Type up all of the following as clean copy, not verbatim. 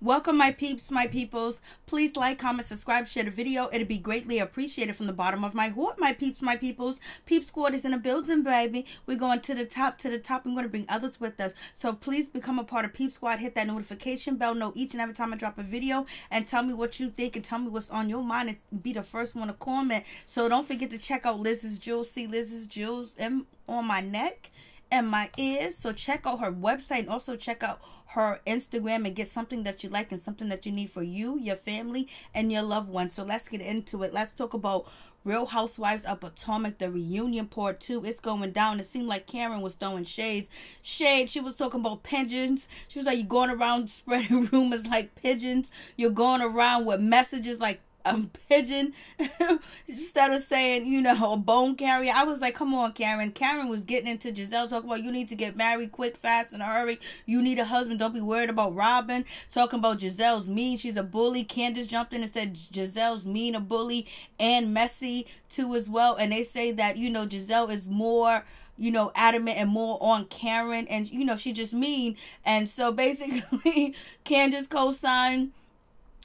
Welcome my peeps, my peoples. Please like, comment, subscribe, share the video. It'd be greatly appreciated from the bottom of my heart, my peeps, my peoples. Peep Squad is in the building, baby. We're going to the top, to the top. I'm going to bring others with us. So please become a part of Peep Squad. Hit that notification bell. Know each and every time I drop a video. And tell me what you think and tell me what's on your mind. And be the first one to comment. So don't forget to check out Liz's Jewels. See Liz's Jewels on my neck and my ears. So check out her website and also check out her Instagram and get something that you like and something that you need for you, your family, and your loved ones. So let's get into it. Let's talk about Real Housewives of Potomac, the reunion part 2. It's going down. It seemed like Karen was throwing shade. She was talking about pigeons. She was like, you're going around spreading rumors like pigeons. You're going around with messages like pigeon instead of saying, you know, a bone carrier. I was like, come on, Karen. Karen was getting into Giselle, talking about you need to get married quick, fast, in a hurry. You need a husband. Don't be worried about Robin. Talking about Giselle's mean. She's a bully. Candace jumped in and said Giselle's mean, a bully, and messy too as well. And they say that, you know, Giselle is more, you know, adamant and more on Karen, and you know, she just mean. And so basically Candace co-signed.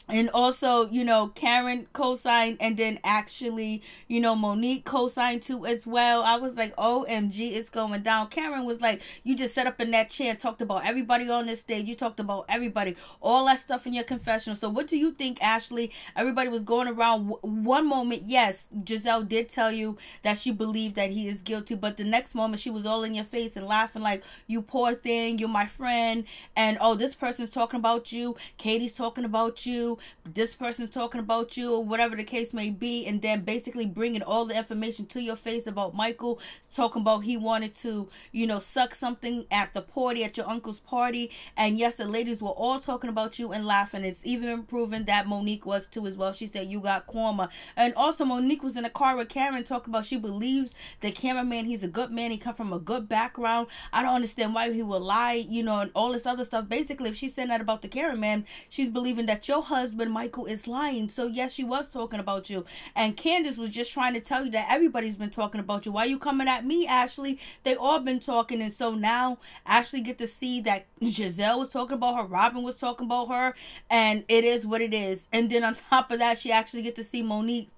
And also, you know, Karen co-signed, and then actually, you know, Monique co-signed too as well. I was like, OMG, it's going down. Karen was like, you just sat up in that chair and talked about everybody on this stage. You talked about everybody, all that stuff in your confessional. So what do you think, Ashley? Everybody was going around. One moment, yes, Giselle did tell you that she believed that he is guilty. But the next moment, she was all in your face and laughing like, you poor thing, you're my friend. And, oh, this person's talking about you. Katie's talking about you. This person's talking about you, or whatever the case may be, and then basically bringing all the information to your face about Michael, talking about he wanted to, you know, suck something at the party, at your uncle's party. And yes, the ladies were all talking about you and laughing. It's even proven that Monique was too as well. She said you got karma. And also Monique was in a car with Karen talking about she believes the cameraman, he's a good man, he come from a good background. I don't understand why he would lie, you know, and all this other stuff. Basically, if she's saying that about the cameraman, she's believing that your husband Michael is lying. So yes, she was talking about you. And Candace was just trying to tell you that everybody's been talking about you. Why are you coming at me, Ashley? They all been talking. And so now Ashley get to see that Giselle was talking about her, Robin was talking about her, and it is what it is. And then on top of that, she actually get to see Monique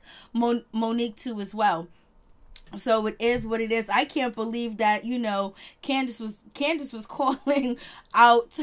too as well. So it is what it is. I can't believe that, you know, Candace was calling out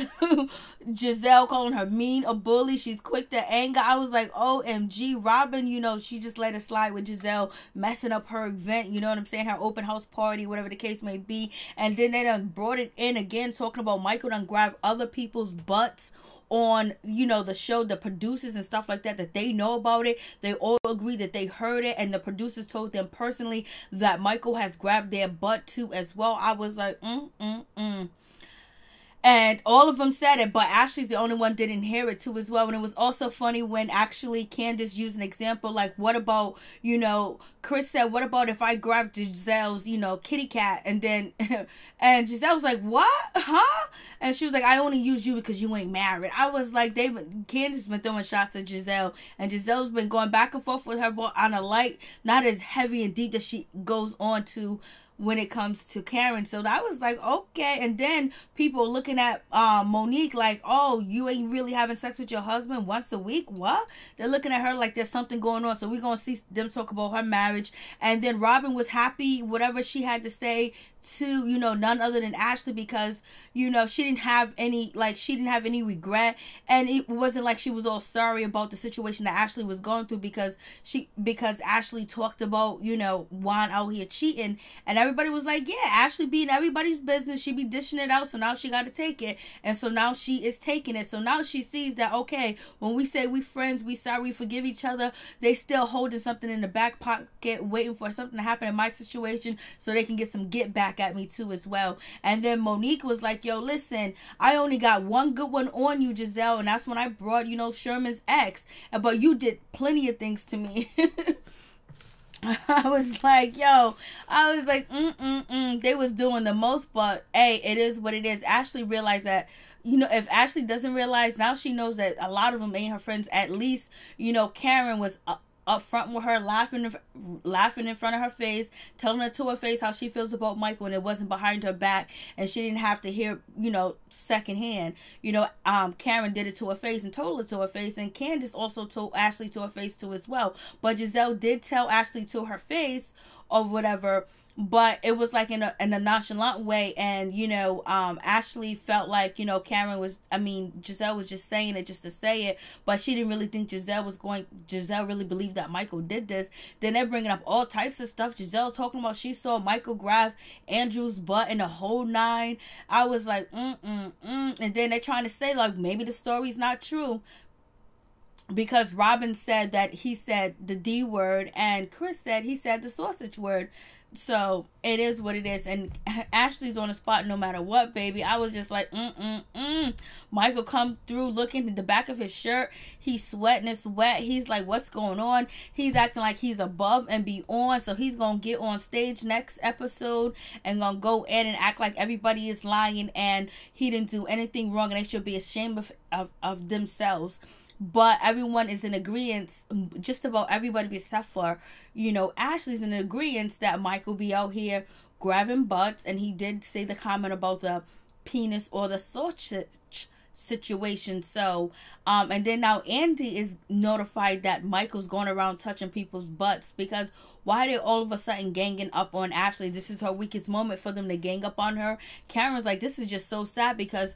Giselle, calling her mean, a bully. She's quick to anger. I was like, OMG, Robin, you know, she just let it slide with Giselle messing up her event, you know what I'm saying, her open house party, whatever the case may be. And then they done brought it in again, talking about Michael done grabbed other people's butts on, you know, the show, the producers and stuff like that they know about it. They all agree that they heard it, and the producers told them personally that Michael has grabbed their butt too as well. I was like, And all of them said it, but Ashley's the only one didn't hear it too as well. And it was also funny when actually Candace used an example like, what about, you know, Chris said, what about if I grabbed Giselle's, you know, kitty cat? And then, and Giselle was like, what? Huh? And she was like, I only use you because you ain't married. I was like, Candace been throwing shots at Giselle, and Giselle's been going back and forth with her on a light, not as heavy and deep as she goes on to when it comes to Karen. So that was like, okay. And then people looking at Monique like, oh, you ain't really having sex with your husband once a week? What? They're looking at her like there's something going on. So we're going to see them talk about her marriage. And then Robin was happy, whatever she had to say to, you know, none other than Ashley, because, you know, she didn't have any regret, and it wasn't like she was all sorry about the situation that Ashley was going through, because Ashley talked about, you know, Juan out here cheating, and everybody was like, yeah, Ashley being everybody's business, she be dishing it out, so now she got to take it. And so now she is taking it. So now she sees that, okay, when we say we friends, we sorry, we forgive each other, they still holding something in the back pocket waiting for something to happen in my situation so they can get some get back at me too as well. And then Monique was like, yo, listen, I only got one good one on you, Giselle, and that's when I brought, you know, Sherman's ex, but you did plenty of things to me. I was like, yo, they was doing the most, but hey, it is what it is. Ashley realized that, you know, if Ashley doesn't realize, now she knows that a lot of them ain't her friends. At least, you know, Karen was up front with her, laughing in front of her face, telling her to her face how she feels about Michael, and it wasn't behind her back, and she didn't have to hear, secondhand. Karen did it to her face and told her to her face, and Candace also told Ashley to her face too as well. But Giselle did tell Ashley to her face or whatever, but it was like in a nonchalant way, and Ashley felt like Giselle was just saying it just to say it, but she didn't really think Giselle really believed that Michael did this. Then they're bringing up all types of stuff. Giselle talking about she saw Michael grab Andrew's butt in the whole 9. I was like and then they're trying to say like maybe the story's not true, because Robin said that he said the D word and Chris said he said the sausage word. So it is what it is, and Ashley's on the spot no matter what, baby. I was just like, Michael come through looking at the back of his shirt. He's sweating, it's wet. He's like, what's going on? He's acting like he's above and beyond. So he's gonna get on stage next episode and gonna go in and act like everybody is lying and he didn't do anything wrong and they should be ashamed of themselves. But everyone is in agreement, just about everybody except for, Ashley's in agreement that Michael be out here grabbing butts. And he did say the comment about the penis or the sausage situation. So, and then now Andy is notified that Michael's going around touching people's butts, because why are they all of a sudden ganging up on Ashley? This is her weakest moment for them to gang up on her. Karen's like, this is just so sad because,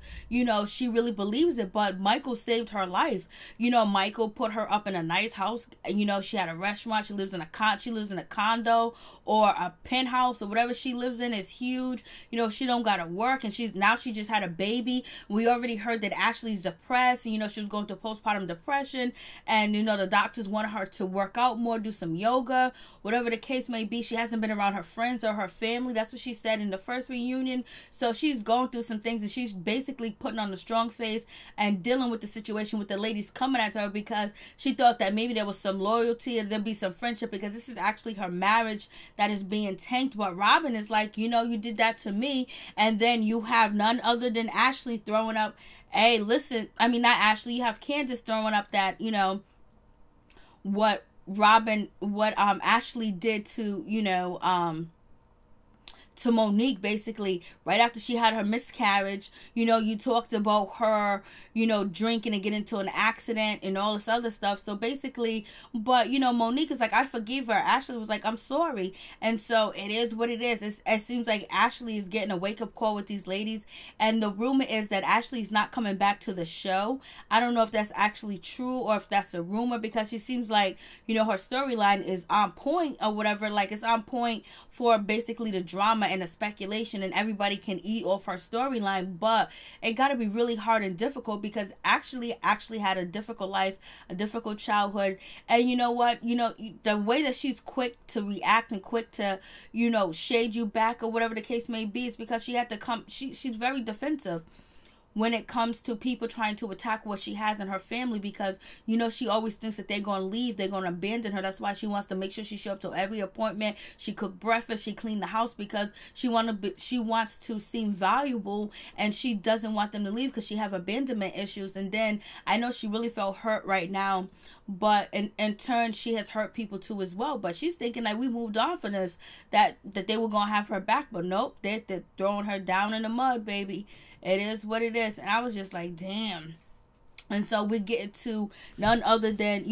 she really believes it, but Michael saved her life. Michael put her up in a nice house. She had a restaurant. She lives in a condo or a penthouse or whatever she lives in is huge. She don't gotta work, and she just had a baby. We already heard that Ashley's depressed, and, she was going through postpartum depression, and, the doctors wanted her to work out more, do some yoga, whatever the case may be. She hasn't been around her friends or her family. That's what she said in the first reunion. So she's going through some things, and she's basically putting on a strong face and dealing with the situation with the ladies coming at her, because she thought that maybe there was some loyalty and there'd be some friendship, because this is actually her marriage that is being tanked. But Robin is like, you did that to me, and then you have none other than Ashley throwing up, hey, listen, I mean, not Ashley, you have Candace throwing up that, what Ashley did to, to Monique, basically, right after she had her miscarriage. You talked about her, drinking and get into an accident and all this other stuff. So basically, but, Monique is like, I forgive her. Ashley was like, I'm sorry. And so it is what it is. It seems like Ashley is getting a wake-up call with these ladies. And the rumor is that Ashley's not coming back to the show. I don't know if that's actually true or if that's a rumor, because she seems like, her storyline is on point or whatever. Like, it's on point for basically the drama and the speculation, and everybody can eat off her storyline. But it got to be really hard and difficult, because actually had a difficult life, a difficult childhood. And you know what, the way that she's quick to react and quick to, shade you back or whatever the case may be, is because she had to come, she's very defensive when it comes to people trying to attack what she has in her family, because she always thinks that they're going to leave, they're going to abandon her. That's why she wants to make sure she show up to every appointment. She cook breakfast, she clean the house, because she wants to seem valuable, and she doesn't want them to leave because she have abandonment issues. And then I know she really felt hurt right now, but in turn she has hurt people too as well. But she's thinking that we moved on from this, that they were going to have her back, but nope, they're throwing her down in the mud, baby. It is what it is. And I was just like, damn. And so we get to none other than,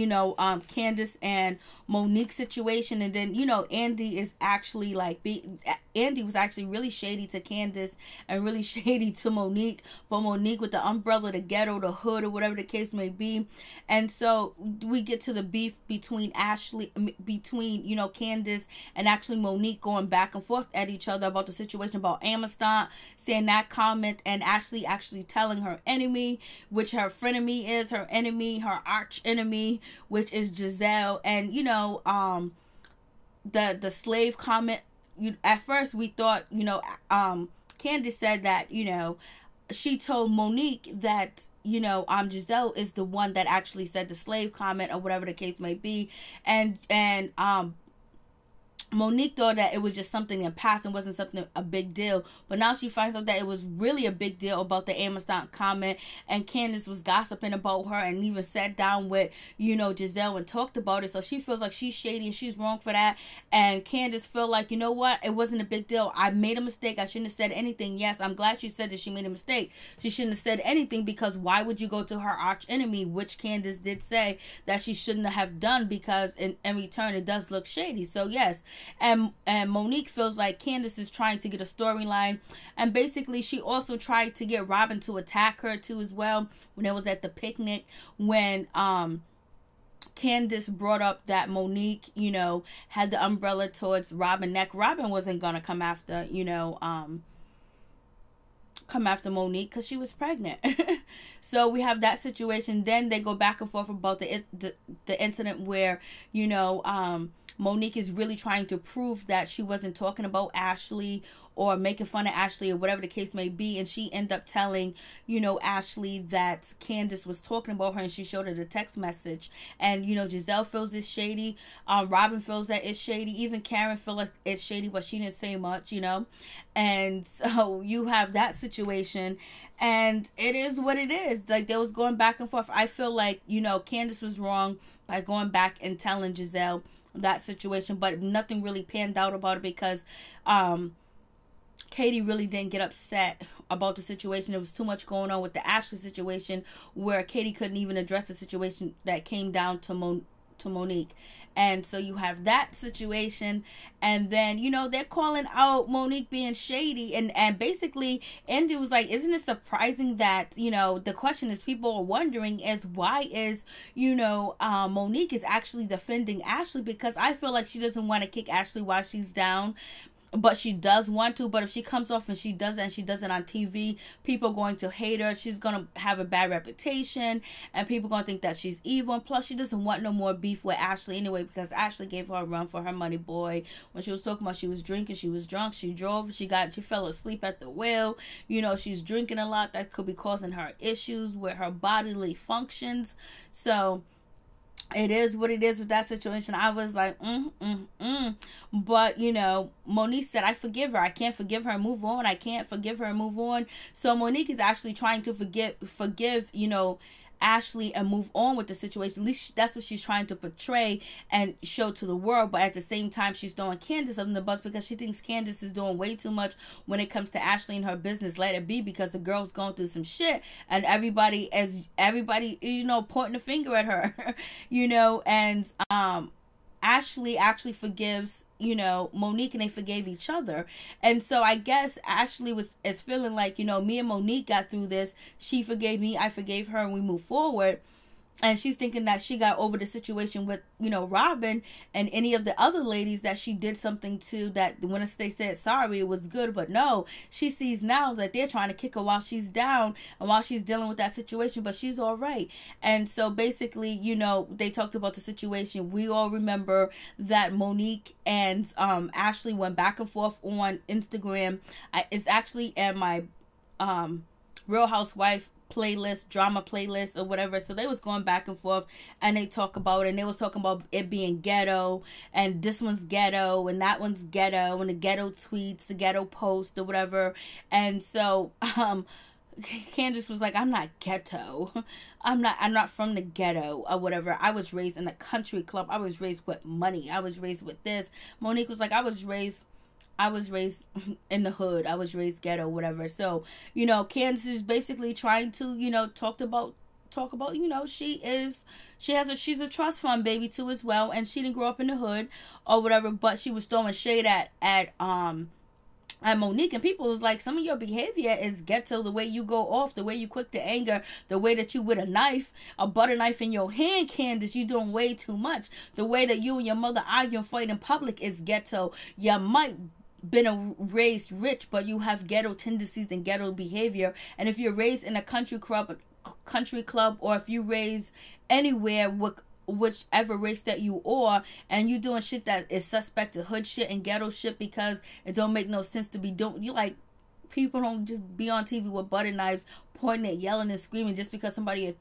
Candace and Monique's situation. And then, Andy is actually like, Andy was actually really shady to Candace and really shady to Monique. But Monique with the umbrella, the ghetto, the hood, or whatever the case may be. And so we get to the beef between Candace and actually Monique, going back and forth at each other about the situation about Amistad, saying that comment, and actually telling her enemy, which her frenemy is, her enemy, her arch enemy, which is Giselle. And the slave comment, at first we thought, Candace said that, she told Monique that, Giselle is the one that actually said the slave comment or whatever the case may be. And Monique thought that it was just something in past and wasn't something a big deal, but now she finds out that it was really a big deal about the Amazon comment, and Candace was gossiping about her and even sat down with, you know, Giselle and talked about it. So she feels like she's shady and she's wrong for that, and Candace feel like, you know what, it wasn't a big deal. I made a mistake. I shouldn't have said anything. Yes, I'm glad she said that she made a mistake. She shouldn't have said anything, because why would you go to her arch enemy, which Candace did say that she shouldn't have done, because in return it does look shady. So yes. And Monique feels like Candace is trying to get a storyline, and basically she also tried to get Robin to attack her too as well when it was at the picnic, when Candace brought up that Monique, you know, had the umbrella towards Robin's neck. Robin wasn't gonna come after, you know, Monique because she was pregnant. So we have that situation. Then they go back and forth about the incident where, you know, Monique is really trying to prove that she wasn't talking about Ashley or making fun of Ashley or whatever the case may be. And she ended up telling, you know, Ashley that Candace was talking about her, and she showed her the text message. And, you know, Giselle feels it's shady. Robin feels that it's shady. Even Karen feels like it's shady, but she didn't say much, you know. And so you have that situation, and it is what it is. Like, they was going back and forth. I feel like, you know, Candace was wrong by going back and telling Giselle that situation, but nothing really panned out about it, because Katie really didn't get upset about the situation. There was too much going on with the Ashley situation, where Katie couldn't even address the situation that came down to Monique. And so you have that situation, and then, you know, they're calling out Monique being shady, and basically Andy was like, isn't it surprising that, you know, the question is, people are wondering is, why is, you know, Monique is actually defending Ashley, because I feel like she doesn't want to kick Ashley while she's down, but she does want to. But if she comes off and she does it, and she does it on TV, people are going to hate her. She's going to have a bad reputation, and people are going to think that she's evil. And plus, she doesn't want no more beef with Ashley anyway, because Ashley gave her a run for her money, boy. When she was talking about she was drinking, she was drunk, she drove, she fell asleep at the wheel. You know, she's drinking a lot. That could be causing her issues with her bodily functions. So it is what it is with that situation. I was like, But, you know, Monique said, I forgive her. I can't forgive her and move on. I can't forgive her and move on. So Monique is actually trying to forgive, you know, Ashley and move on with the situation. At least that's what she's trying to portray and show to the world. But at the same time, she's throwing Candace under the bus, because she thinks Candace is doing way too much when it comes to Ashley and her business. Let it be, because the girl's going through some shit, and everybody, you know, pointing a finger at her. You know, and Ashley actually forgives, you know, Monique, and they forgave each other. And so I guess Ashley is feeling like, you know, me and Monique got through this. She forgave me, I forgave her, and we move forward. And she's thinking that she got over the situation with, you know, Robin and any of the other ladies that she did something to, that when they said sorry, it was good. But no, she sees now that they're trying to kick her while she's down and while she's dealing with that situation, but she's all right. And so basically, you know, they talked about the situation. We all remember that Monique and Ashley went back and forth on Instagram. It's actually in my Real Housewife playlist, drama playlist or whatever. So they was going back and forth, and they talk about it, and they was talking about it being ghetto, and this one's ghetto and that one's ghetto, and the ghetto tweets, the ghetto post or whatever. And so Candace was like, I'm not ghetto. I'm not from the ghetto or whatever. I was raised in a country club. I was raised with money. I was raised with this. Monique was like, I was raised in the hood. I was raised ghetto, whatever. So, you know, Candace is basically trying to, you know, talk about, you know, she's a trust fund baby too as well, and she didn't grow up in the hood or whatever, but she was throwing shade at Monique, and people was like, some of your behavior is ghetto, the way you go off, the way you quick to anger, the way that you with a butter knife in your hand, Candace, you doing way too much. The way that you and your mother argue and fight in public is ghetto. You might been raised rich, but you have ghetto tendencies and ghetto behavior. And if you're raised in a country club, or if you raised anywhere with whichever race that you are, and you doing shit that is suspect to hood shit and ghetto shit, because it don't make no sense to be doing. You like, people don't just be on TV with butter knives pointing at yelling and screaming just because somebody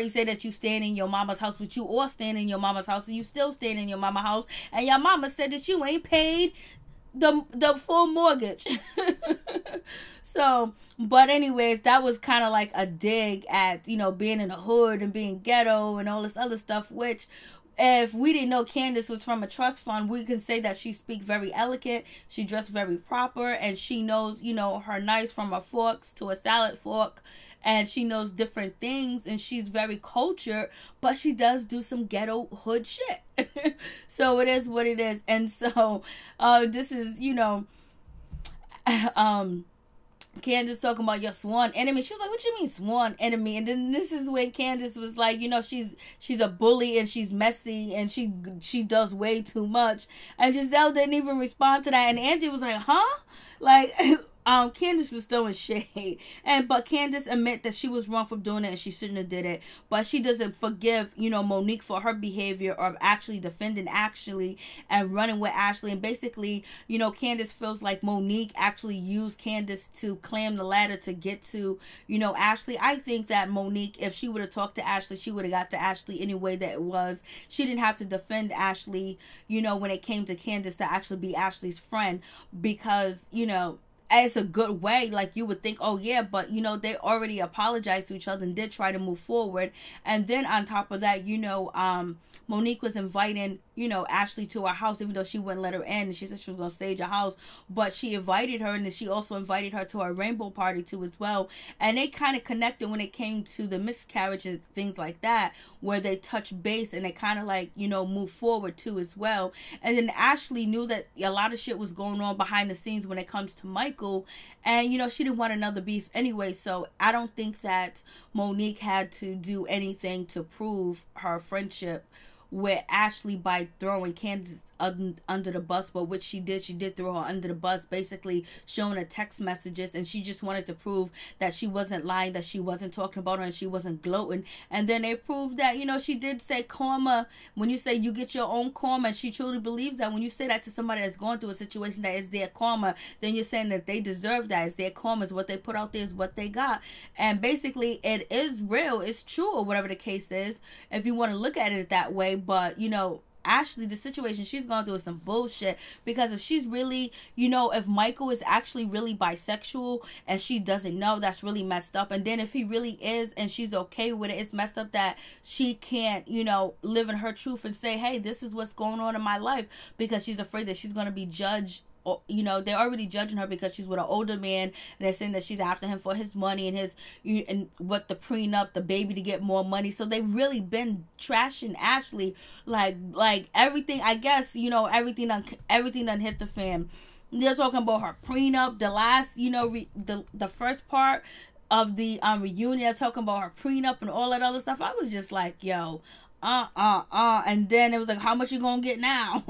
say that you staying in your mama's house, but you all staying in your mama's house, and you still staying in your mama's house, and your mama said that you ain't paid the full mortgage. So, but anyways, that was kind of like a dig at, you know, being in the hood and being ghetto and all this other stuff, which if we didn't know Candace was from a trust fund, we can say that she speak very elegant, she dressed very proper, and she knows, you know, her knives from a forks to a salad fork, and she knows different things, and she's very cultured, but she does do some ghetto hood shit. So it is what it is. And so this is, you know, Candace talking about your sworn enemy. She was like, what you mean sworn enemy? And then this is when Candace was like, you know, she's a bully and she's messy and she does way too much. And Giselle didn't even respond to that. And Angie was like, huh? Like, Candace was throwing shade, but Candace admit that she was wrong for doing it and she shouldn't have did it, but she doesn't forgive, you know, Monique for her behavior of actually defending Ashley and running with Ashley. And basically, you know, Candace feels like Monique actually used Candace to climb the ladder to get to, you know, Ashley. I think that Monique, if she would have talked to Ashley, she would have got to Ashley any way that it was. She didn't have to defend Ashley, you know, when it came to Candace to actually be Ashley's friend, because, you know, it's a good way. Like, you would think, oh yeah, but you know, they already apologized to each other and did try to move forward. And then on top of that, you know, Monique was inviting, you know, Ashley to her house, even though she wouldn't let her in, and she said she was going to stage a house, but she invited her, and then she also invited her to her rainbow party too as well. And they kind of connected when it came to the miscarriage and things like that, where they touched base and they kind of like, you know, moved forward too as well. And then Ashley knew that a lot of shit was going on behind the scenes when it comes to Michael, and you know, she didn't want another beef anyway. So I don't think that Monique had to do anything to prove her friendship with Ashley by throwing Candace under the bus, but which she did throw her under the bus, basically showing her text messages, and she just wanted to prove that she wasn't lying, that she wasn't talking about her, and she wasn't gloating. And then they proved that, you know, she did say karma. When you say you get your own karma, and she truly believes that when you say that to somebody that's going through a situation that is their karma, then you're saying that they deserve that. It's their karma, is what they put out there, is what they got. And basically it is real, it's true, or whatever the case is, if you want to look at it that way. But you know, Ashley, the situation she's going through is some bullshit, because if she's really, you know, if Michael is actually really bisexual and she doesn't know, that's really messed up. And then if he really is and she's okay with it, it's messed up that she can't, you know, live in her truth and say, hey, this is what's going on in my life, because she's afraid that she's going to be judged. You know, they're already judging her because she's with an older man, and they're saying that she's after him for his money and his, and what, the prenup, the baby to get more money. So they've really been trashing Ashley, like everything. I guess, you know, everything done hit the fan. They're talking about her prenup, the last, you know, the first part of the reunion. They're talking about her prenup and all that other stuff. I was just like, yo, and then it was like, how much you gonna get now?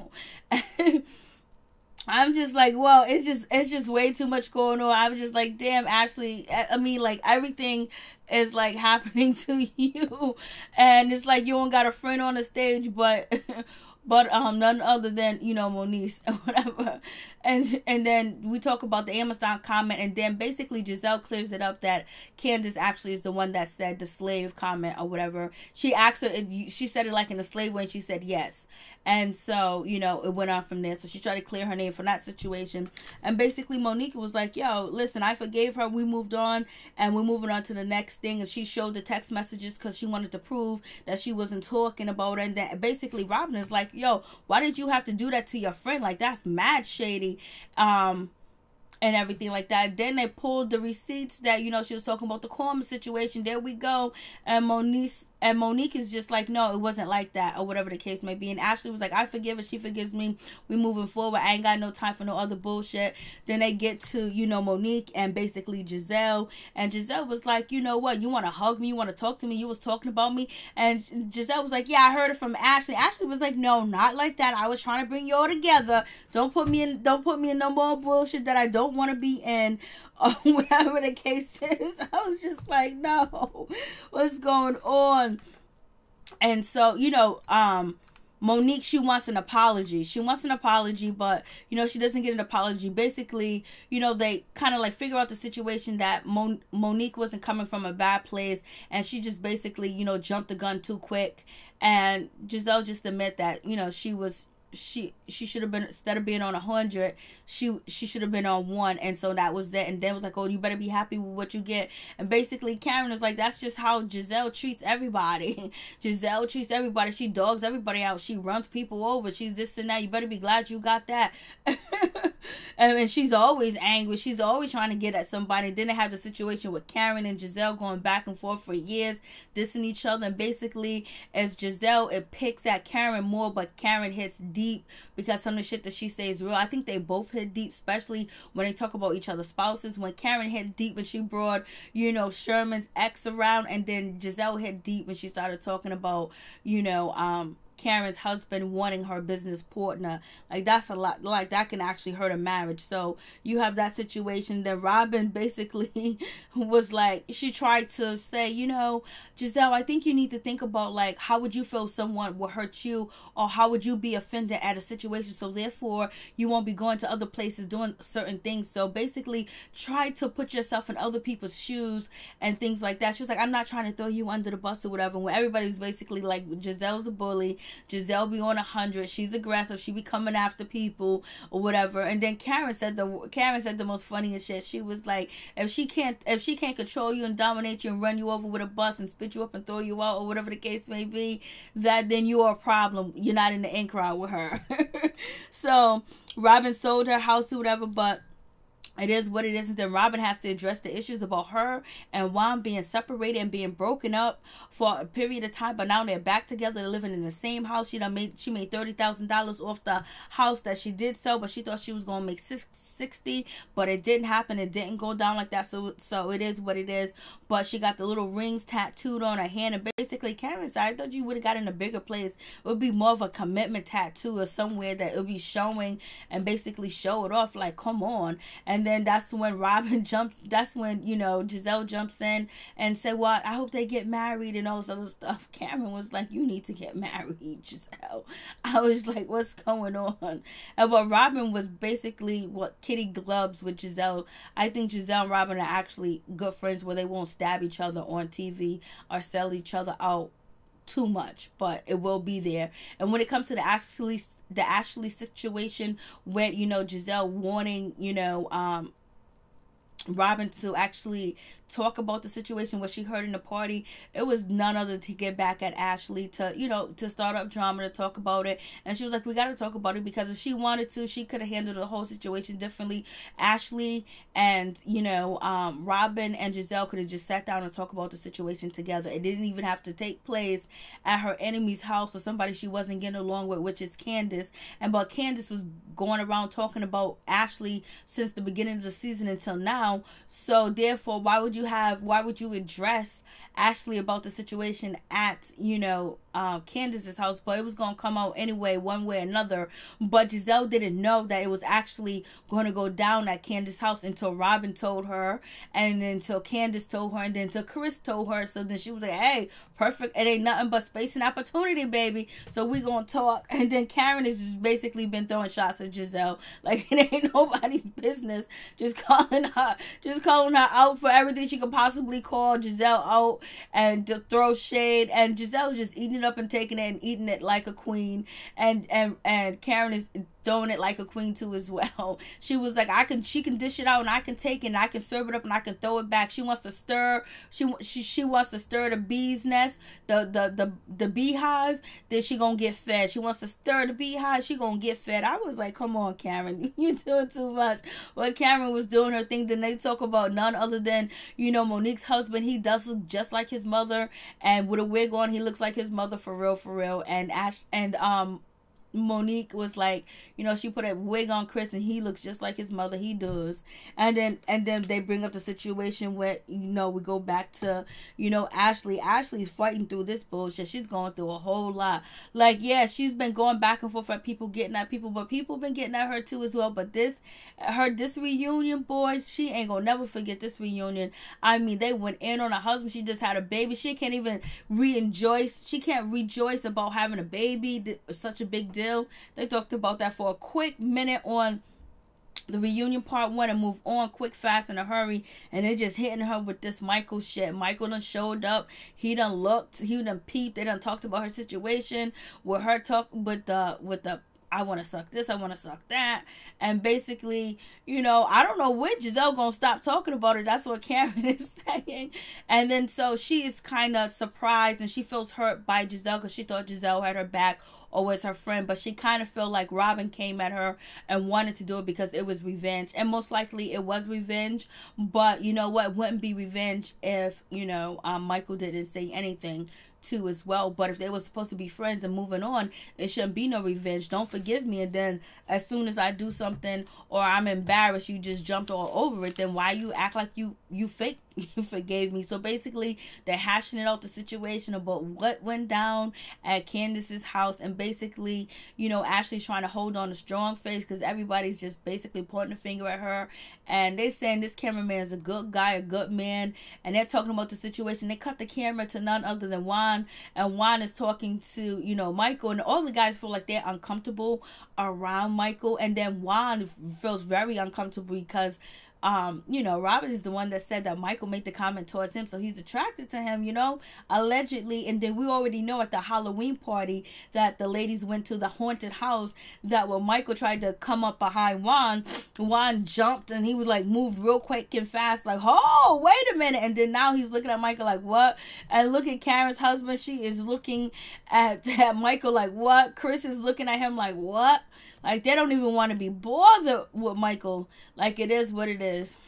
I'm just like, well, it's just way too much going on. I was just like, damn, Ashley. I mean, like, everything is like happening to you, and it's like you don't got a friend on the stage, but none other than, you know, Monique or whatever. And then we talk about the Amazon comment, and then basically Giselle clears it up that Candace actually is the one that said the slave comment or whatever. She asked her, she said it like in a slave way, and she said yes. And so, you know, it went on from there. So she tried to clear her name from that situation. And basically Monique was like, yo, listen, I forgave her. We moved on, and we're moving on to the next thing. And she showed the text messages because she wanted to prove that she wasn't talking about it. And then basically Robin is like, yo, why did you have to do that to your friend? Like, that's mad shady. And everything like that. Then they pulled the receipts that, you know, she was talking about the karma situation. There we go. And Monique is just like, no, it wasn't like that, or whatever the case may be. And Ashley was like, I forgive her, she forgives me, we moving forward, I ain't got no time for no other bullshit. Then they get to, you know, Monique and basically Giselle, and Giselle was like, you know what, you want to hug me, you want to talk to me, you was talking about me. And Giselle was like, yeah, I heard it from Ashley. Ashley was like, no, not like that, I was trying to bring you all together. Don't put me in no more bullshit that I don't want to be in, or whatever the case is. I was just like, no, what's going on? And so, you know, Monique, she wants an apology. She wants an apology, but, you know, she doesn't get an apology. Basically, you know, they kind of like figure out the situation that Monique wasn't coming from a bad place, and she just basically, you know, jumped the gun too quick. And Giselle just admit that, you know, she should have been, instead of being on 100, she should have been on 1, and so that was that. And then was like, oh, you better be happy with what you get. And basically Karen is like, that's just how Giselle treats everybody. Giselle treats everybody. She dogs everybody out. She runs people over. She's this and that. You better be glad you got that. And she's always angry. She's always trying to get at somebody. Then they have the situation with Karen and Giselle going back and forth for years, dissing each other. And basically, as Giselle, it picks at Karen more, but Karen hits deep because some of the shit that she says is real. I think they both hit deep, especially when they talk about each other's spouses. When Karen hit deep and she brought, you know, Sherman's ex around, and then Giselle hit deep when she started talking about, you know, Karen's husband wanting her business partner. Like, that's a lot. Like, that can actually hurt a marriage. So you have that situation. Then Robin basically was like, she tried to say, you know, Giselle, I think you need to think about, like, how would you feel someone will hurt you, or how would you be offended at a situation, so therefore you won't be going to other places doing certain things. So basically try to put yourself in other people's shoes and things like that. She was like, I'm not trying to throw you under the bus or whatever. When everybody was basically like, Giselle's a bully, Giselle be on 100, she's aggressive, she be coming after people or whatever. And then Karen said the most funniest shit. She was like, if she can't control you and dominate you and run you over with a bus and spit you up and throw you out or whatever the case may be, that then you're a problem. You're not in the in crowd with her. So Robin sold her house or whatever, but it is what it is. And then Robin has to address the issues about her and Juan being separated and being broken up for a period of time, but now they're back together. They're living in the same house. She made $30,000 off the house that she did sell, but she thought she was gonna make $60,000, but it didn't happen. It didn't go down like that. So it is what it is. But she got the little rings tattooed on her hand, and basically Karen said, I thought you would have got in a bigger place. It would be more of a commitment tattoo or somewhere that it would be showing and basically show it off. Like, come on. And then that's when Robin jumps. That's when, you know, Giselle jumps in and said, well, I hope they get married and all this other stuff. Cameron was like, you need to get married, Giselle. I was like, what's going on? And but Robin was basically what Kitty gloves with Giselle. I think Giselle and Robin are actually good friends where they won't stab each other on TV or sell each other out too much, but it will be there. And when it comes to the Ashley situation, where, you know, Giselle warning, you know, Robin to actually talk about the situation, what she heard in the party, it was none other to get back at Ashley, to, you know, to start up drama, to talk about it. And she was like, we got to talk about it, because if she wanted to, she could have handled the whole situation differently. Ashley and, you know, Robin and Giselle could have just sat down and talked about the situation together. It didn't even have to take place at her enemy's house or somebody she wasn't getting along with, which is Candace. And but Candace was going around talking about Ashley since the beginning of the season until now. So therefore, why would you address Ashley about the situation at, you know, Candace's house? But it was going to come out anyway, one way or another. But Giselle didn't know that it was actually going to go down at Candace's house until Robin told her, and then until Candace told her, and then until Chris told her. So then she was like, hey, perfect, it ain't nothing but space and opportunity, baby, so we gonna talk. And then Karen has just basically been throwing shots at Giselle like it ain't nobody's business, just calling her out for everything she could possibly call Giselle out and to throw shade. And Giselle just eating it up and taking it and eating it like a queen, and Karen is throwing it like a queen too as well. She was like, she can dish it out and I can take it and I can serve it up and I can throw it back. She wants to stir, she wants to stir the bee's nest, the beehive, then she gonna get fed. She wants to stir the beehive, she gonna get fed. I was like, come on, Karen, you're doing too much. But Karen was doing her thing. Then they talk about none other than, you know, Monique's husband. He does look just like his mother, and with a wig on, he looks like his mother for real. And Monique was like, you know, she put a wig on Chris and he looks just like his mother. He does. And then they bring up the situation where, you know, we go back to, you know, Ashley's fighting through this bullshit. She's going through a whole lot. Like, yeah, she's been going back and forth at people, getting at people, but people been getting at her too as well. But this reunion, boys, she ain't gonna never forget this reunion. I mean, they went in on her husband. She just had a baby. She can't even rejoice. She can't rejoice about having a baby. Such a big deal. They talked about that for a quick minute on the reunion part 1 and move on quick, fast, in a hurry. And they just hitting her with this Michael shit. Michael done showed up. He done looked. He done peeped. They done talked about her situation with her talk with the I want to suck this, I want to suck that. And basically, you know, I don't know when Giselle gonna stop talking about it. That's what Karen is saying. And then so she is kind of surprised and she feels hurt by Giselle because she thought Giselle had her back or was her friend. But she kind of felt like Robin came at her and wanted to do it because it was revenge. And most likely it was revenge. But you know what? It wouldn't be revenge if, you know, Michael didn't say anything too as well. But if they were supposed to be friends and moving on, it shouldn't be no revenge. Don't forgive me, and then as soon as I do something or I'm embarrassed, you just jumped all over it. Then why you act like you fake you forgave me? So basically they're hashing it out, the situation about what went down at Candace's house. And basically, you know, Ashley's trying to hold on a strong face because everybody's just basically pointing a finger at her, and they saying this cameraman is a good guy, a good man, and they're talking about the situation. They cut the camera to none other than Juan, and Juan is talking to, you know, Michael, and all the guys feel like they're uncomfortable around Michael. And then Juan feels very uncomfortable because you know, Robin is the one that said that Michael made the comment towards him, so he's attracted to him, you know, allegedly. And then we already know at the Halloween party that the ladies went to the haunted house, that when Michael tried to come up behind Juan jumped and he was like moved real quick and fast, like, oh, wait a minute. And then now he's looking at Michael like, what? And look at Karen's husband, she is looking at Michael like, what? Chris is looking at him like, what? Like, they don't even want to be bothered with Michael. Like, it is what it is.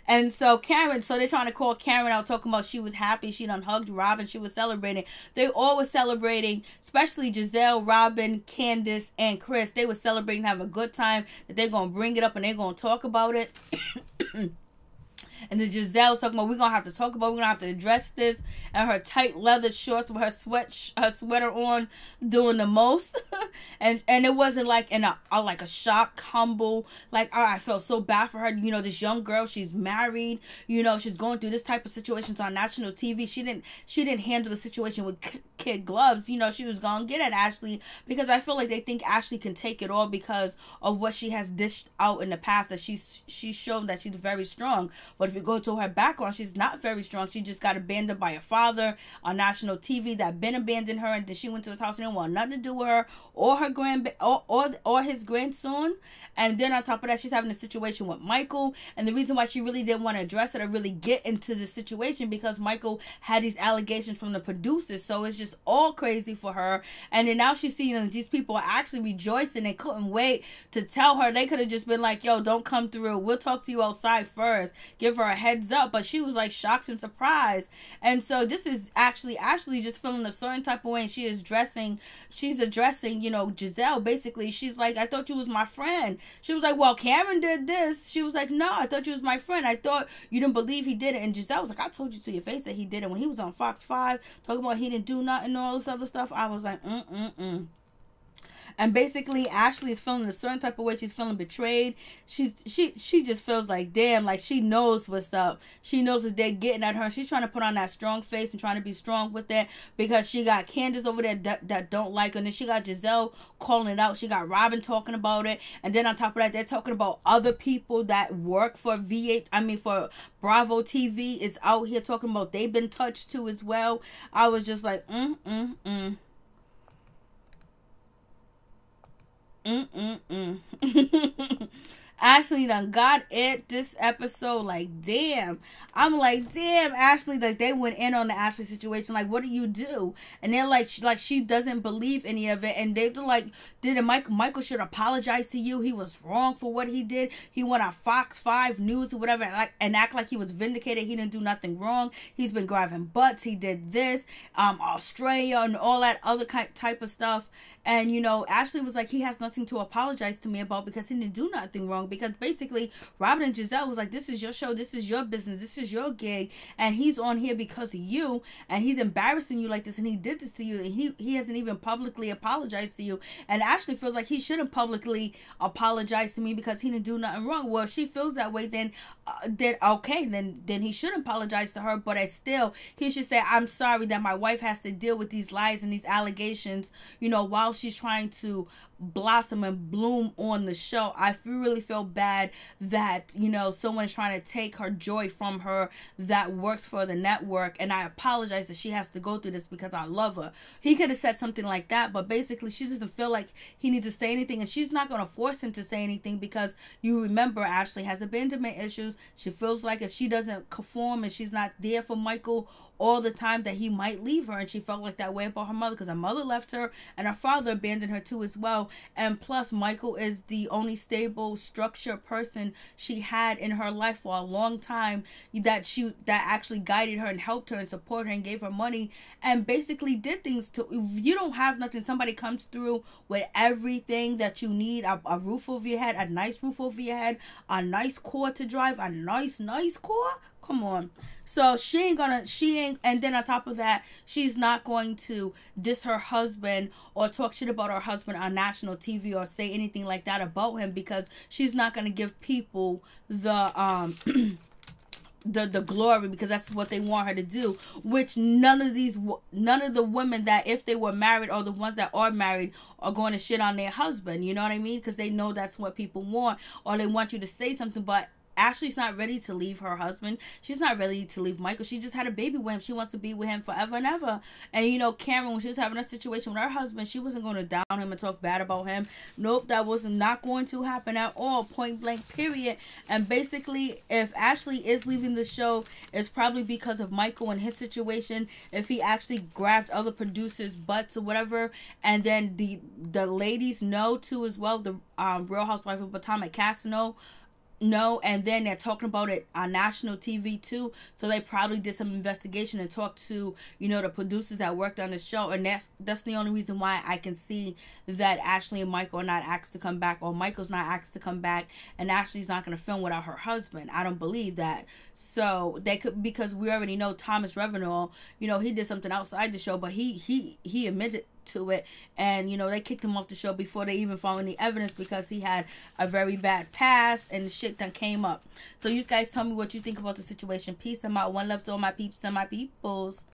And so Karen, so they're trying to call Karen out, talking about she was happy. She done hugged Robin. She was celebrating. They all were celebrating, especially Giselle, Robin, Candace, and Chris. They were celebrating, having a good time, that they're going to bring it up and they're going to talk about it. And then Giselle's talking about, we're going to have to talk about, we're going to have to address this. And her tight leather shorts with her sweater on, doing the most. and it wasn't like in like a shock, humble, like, oh, I felt so bad for her. You know, this young girl, she's married, you know, she's going through this type of situations on national TV. She didn't handle the situation with kid gloves. You know, she was going to get at Ashley because I feel like they think Ashley can take it all because of what she has dished out in the past, that she's shown that she's very strong. But if you go to her background, she's not very strong. She just got abandoned by her father on national TV that been abandoning her, and then she went to his house and didn't want nothing to do with her or her or his grandson. And then on top of that, she's having a situation with Michael. And the reason why she really didn't want to address it or really get into the situation, because Michael had these allegations from the producers. So it's just all crazy for her. And then now she's seeing these people are actually rejoicing. They couldn't wait to tell her. They could have just been like, yo, don't come through. We'll talk to you outside first. Give her a heads up. But she was like shocked and surprised. And so this is actually Ashley just feeling a certain type of way. And she's addressing, you know, Giselle. Basically, she's like, I thought you was my friend. She was like, well, Karen did this. She was like, no, I thought you was my friend. I thought you didn't believe he did it. And Giselle was like, I told you to your face that he did it. When he was on Fox 5 talking about he didn't do nothing and all this other stuff, I was like, And basically, Ashley is feeling a certain type of way. She's feeling betrayed. She just feels like, damn, like she knows what's up. She knows that they're getting at her. She's trying to put on that strong face and trying to be strong with that, because she got Candace over there that don't like her. And then she got Giselle calling it out. She got Robin talking about it. And then on top of that, they're talking about other people that work for for Bravo TV is out here talking about they've been touched too as well. I was just like, Ashley done got it this episode. Like, damn. I'm like, damn, Ashley. Like, they went in on the Ashley situation. Like, what do you do? And they're like she doesn't believe any of it. And they're like, Michael should apologize to you. He was wrong for what he did. He went on Fox 5 News or whatever and act like he was vindicated. He didn't do nothing wrong. He's been grabbing butts. He did this, Australia and all that other type of stuff. And, you know, Ashley was like, he has nothing to apologize to me about because he didn't do nothing wrong. Because basically, Robin and Giselle was like, this is your show, this is your business, this is your gig, and he's on here because of you, and he's embarrassing you like this, and he did this to you, and he hasn't even publicly apologized to you. And Ashley feels like he shouldn't publicly apologize to me because he didn't do nothing wrong. Well, if she feels that way, then okay, then he shouldn't apologize to her, but still, he should say, I'm sorry that my wife has to deal with these lies and these allegations, you know, while she's trying to blossom and bloom on the show. I really feel bad that, you know, someone's trying to take her joy from her that works for the network, and I apologize that she has to go through this because I love her. He could have said something like that, but basically she doesn't feel like he needs to say anything, and she's not going to force him to say anything because you remember Ashley has abandonment issues. She feels like if she doesn't conform and she's not there for Michael all the time, that he might leave her, and she felt like that way about her mother because her mother left her and her father abandoned her too as well. And plus, Michael is the only stable structured person she had in her life for a long time, that actually guided her and helped her and supported her and gave her money and basically did things to. If you don't have nothing, somebody comes through with everything that you need, a roof over your head, a nice roof over your head, a nice car to drive, a nice car. Come on. So she ain't, and then on top of that, she's not going to diss her husband or talk shit about her husband on national TV or say anything like that about him, because she's not going to give people the the glory, because that's what they want her to do, which none of the women that, if they were married or the ones that are married, are going to shit on their husband, you know what I mean? Because they know that's what people want, or they want you to say something. But Ashley's not ready to leave her husband. She's not ready to leave Michael. She just had a baby with him. She wants to be with him forever and ever. And, you know, Cameron, when she was having a situation with her husband, she wasn't going to down him and talk bad about him. Nope, that was not going to happen at all. Point blank, period. And basically, if Ashley is leaving the show, it's probably because of Michael and his situation. If he actually grabbed other producers' butts or whatever, and then the ladies know too as well. The Real Housewives of Potomac cast no, and then they're talking about it on national TV too, so they probably did some investigation and talked to, you know, the producers that worked on the show, and that's the only reason why I can see that Ashley and Michael are not asked to come back, or Michael's not asked to come back, and Ashley's not going to film without her husband. I don't believe that. So they could, because we already know Thomas Revenall, you know, he did something outside the show, but he admitted to it, and you know, they kicked him off the show before they even found any evidence, because he had a very bad past and the shit that came up. So you guys tell me what you think about the situation. Peace. I'm out. One love to all my peeps and my peoples.